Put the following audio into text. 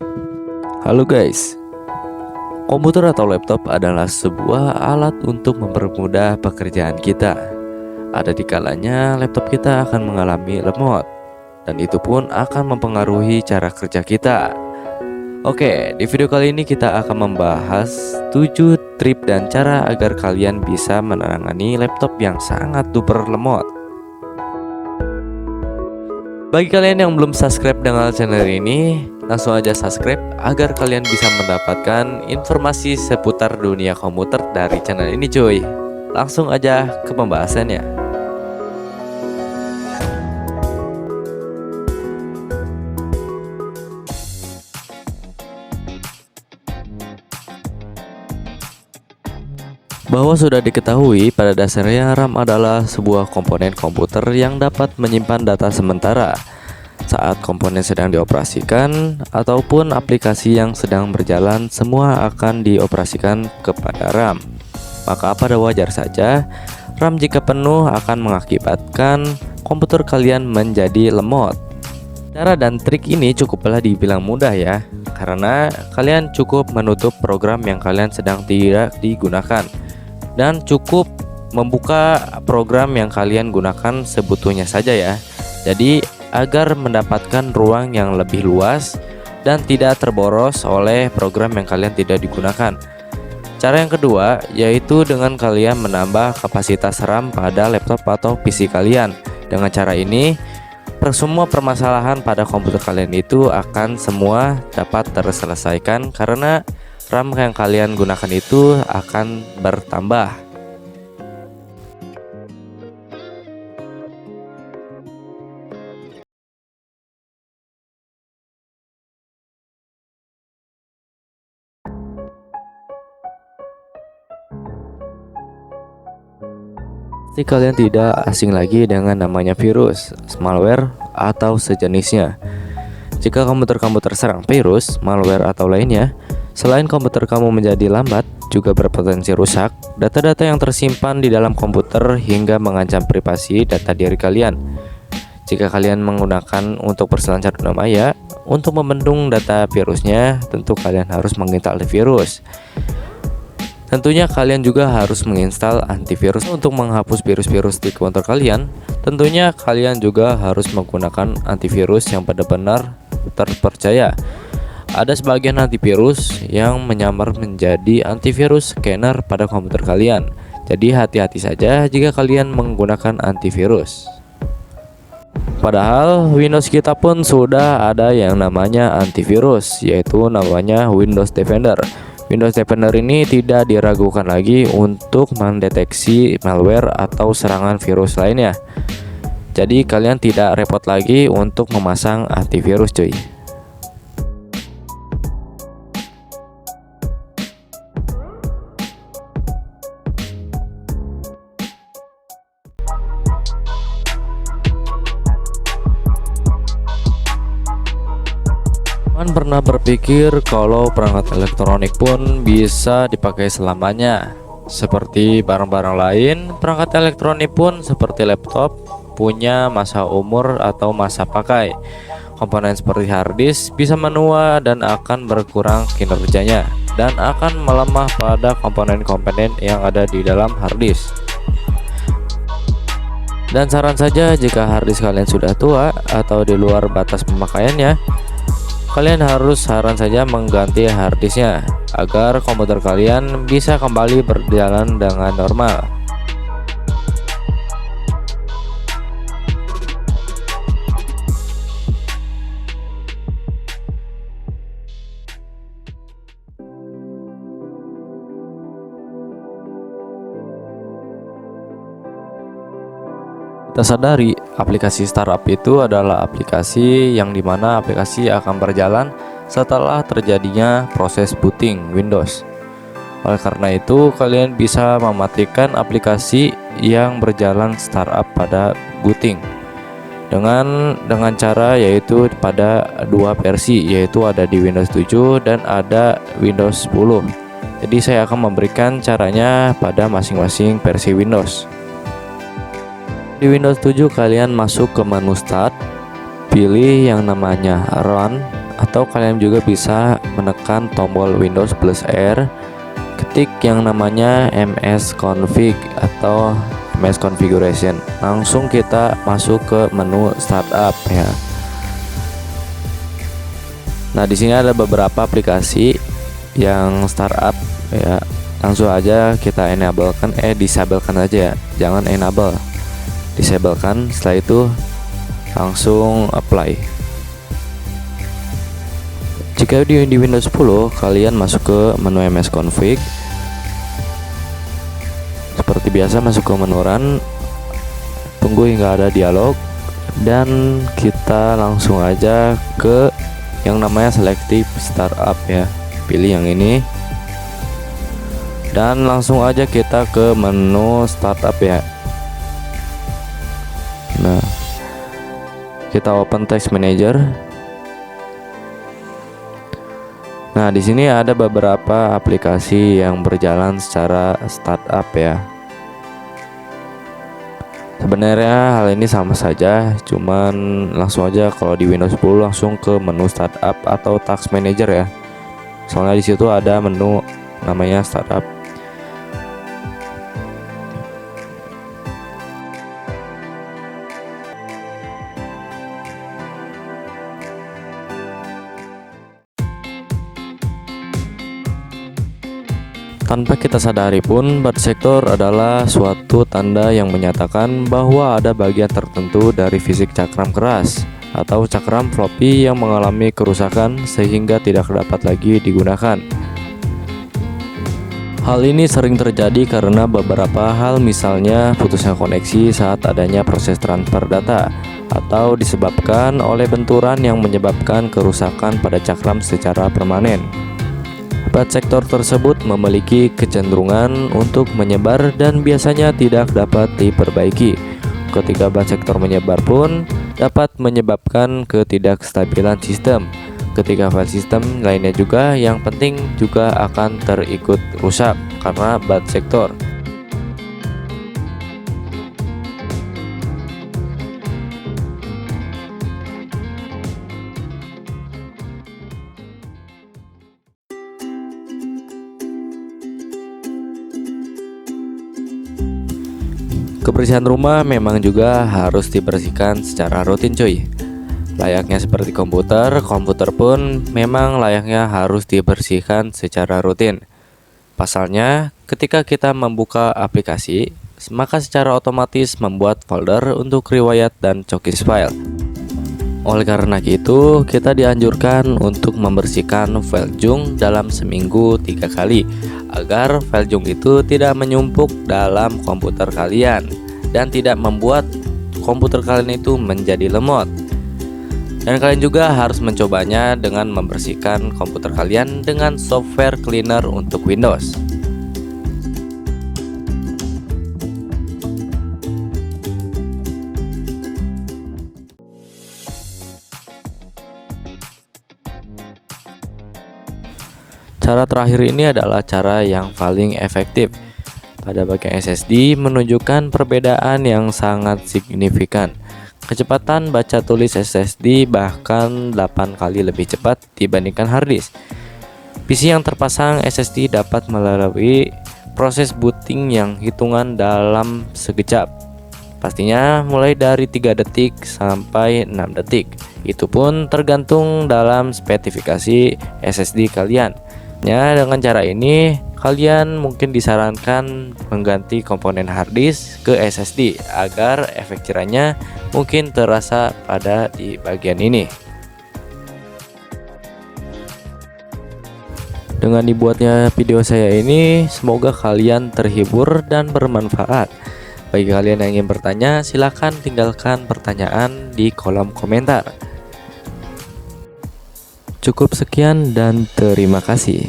Halo guys, komputer atau laptop adalah sebuah alat untuk mempermudah pekerjaan kita. Ada di kalanya laptop kita akan mengalami lemot, dan itu pun akan mempengaruhi cara kerja kita. Oke, di video kali ini kita akan membahas 7 trik dan cara agar kalian bisa menangani laptop yang sangat duper lemot. Bagi kalian yang belum subscribe dengan channel ini, langsung aja subscribe agar kalian bisa mendapatkan informasi seputar dunia komputer dari channel ini cuy. Langsung aja ke pembahasannya. Bahwa sudah diketahui pada dasarnya RAM adalah sebuah komponen komputer yang dapat menyimpan data sementara saat komponen sedang dioperasikan ataupun aplikasi yang sedang berjalan, semua akan dioperasikan kepada RAM. Maka pada wajar saja RAM jika penuh akan mengakibatkan komputer kalian menjadi lemot. Cara dan trik ini cukuplah dibilang mudah ya, karena kalian cukup menutup program yang kalian sedang tidak digunakan dan cukup membuka program yang kalian gunakan sebutuhnya saja ya. Jadi agar mendapatkan ruang yang lebih luas dan tidak terboros oleh program yang kalian tidak digunakan. Cara yang kedua yaitu dengan kalian menambah kapasitas RAM pada laptop atau PC kalian. Dengan cara ini semua permasalahan pada komputer kalian itu akan semua dapat terselesaikan karena RAM yang kalian gunakan itu akan bertambah. Pasti kalian tidak asing lagi dengan namanya virus, malware, atau sejenisnya. Jika komputer kamu terserang virus, malware, atau lainnya, selain komputer kamu menjadi lambat, juga berpotensi rusak, data-data yang tersimpan di dalam komputer hingga mengancam privasi data diri kalian. Jika kalian menggunakan untuk berselancar dunia maya, untuk membendung data virusnya, tentu kalian harus menginstal antivirus. Tentunya kalian juga harus menginstal antivirus untuk menghapus virus-virus di komputer kalian. Tentunya kalian juga harus menggunakan antivirus yang benar-benar terpercaya. Ada sebagian antivirus yang menyamar menjadi antivirus scanner pada komputer kalian. Jadi hati-hati saja jika kalian menggunakan antivirus. Padahal Windows kita pun sudah ada yang namanya antivirus, yaitu namanya Windows Defender. Windows Defender ini tidak diragukan lagi untuk mendeteksi malware atau serangan virus lainnya. Jadi kalian tidak repot lagi untuk memasang antivirus cuy. Pernah berpikir kalau perangkat elektronik pun bisa dipakai selamanya. Seperti barang-barang lain, perangkat elektronik pun seperti laptop punya masa umur atau masa pakai. Komponen seperti harddisk bisa menua dan akan berkurang kinerjanya dan akan melemah pada komponen-komponen yang ada di dalam harddisk. Dan saran saja jika harddisk kalian sudah tua atau di luar batas pemakaiannya, kalian harus saran saja mengganti harddisknya agar komputer kalian bisa kembali berjalan dengan normal. Kita sadari aplikasi startup itu adalah aplikasi yang dimana aplikasi akan berjalan setelah terjadinya proses booting Windows. Oleh karena itu kalian bisa mematikan aplikasi yang berjalan startup pada booting dengan cara yaitu pada dua versi, yaitu ada di Windows 7 dan ada Windows 10. Jadi saya akan memberikan caranya pada masing-masing versi Windows. Di Windows 7 kalian masuk ke menu Start, pilih yang namanya Run Atau kalian juga bisa menekan tombol Windows plus R, ketik yang namanya msconfig atau MS configuration. Langsung kita masuk ke menu startup ya. Nah, di sini ada beberapa aplikasi yang startup ya. Langsung aja kita disablekan aja ya. Jangan enable. Disablekan, setelah itu langsung apply. Jika di Windows 10, kalian masuk ke menu MS config. Seperti biasa masuk ke menu run. Tunggu hingga ada dialog dan kita langsung aja ke yang namanya selective startup ya. Pilih yang ini dan langsung aja kita ke menu startup ya. Nah, kita open text manager. Nah, di sini ada beberapa aplikasi yang berjalan secara startup ya. Sebenarnya hal ini sama saja, cuman langsung aja kalau di Windows 10 langsung ke menu startup atau task manager ya. Soalnya di situ ada menu namanya startup. Tanpa kita sadari pun, bad sector adalah suatu tanda yang menyatakan bahwa ada bagian tertentu dari fisik cakram keras atau cakram floppy yang mengalami kerusakan sehingga tidak dapat lagi digunakan. Hal ini sering terjadi karena beberapa hal, misalnya putusnya koneksi saat adanya proses transfer data, atau disebabkan oleh benturan yang menyebabkan kerusakan pada cakram secara permanen. Bad sector tersebut memiliki kecenderungan untuk menyebar dan biasanya tidak dapat diperbaiki. Ketika bad sector menyebar pun dapat menyebabkan ketidakstabilan sistem. Ketika file sistem lainnya juga yang penting juga akan terikut rusak karena bad sector. Kebersihan rumah memang juga harus dibersihkan secara rutin cuy. Layaknya seperti komputer pun memang layaknya harus dibersihkan secara rutin. Pasalnya, ketika kita membuka aplikasi, maka secara otomatis membuat folder untuk riwayat dan cookies file. Oleh karena itu, kita dianjurkan untuk membersihkan file junk dalam seminggu 3 kali agar file junk itu tidak menumpuk dalam komputer kalian dan tidak membuat komputer kalian itu menjadi lemot. Dan kalian juga harus mencobanya dengan membersihkan komputer kalian dengan software cleaner untuk Windows. Cara terakhir ini adalah cara yang paling efektif. Pada bagian SSD menunjukkan perbedaan yang sangat signifikan. Kecepatan baca tulis SSD bahkan 8 kali lebih cepat dibandingkan harddisk. PC yang terpasang SSD dapat melalui proses booting yang hitungan dalam sekejap. Pastinya mulai dari 3 detik sampai 6 detik. Itu pun tergantung dalam spesifikasi SSD kalian. Dengan cara ini, kalian mungkin disarankan mengganti komponen harddisk ke SSD agar efek cerahnya mungkin terasa pada di bagian ini. Dengan dibuatnya video saya ini, semoga kalian terhibur dan bermanfaat. Bagi kalian yang ingin bertanya, silahkan tinggalkan pertanyaan di kolom komentar. Cukup sekian dan terima kasih.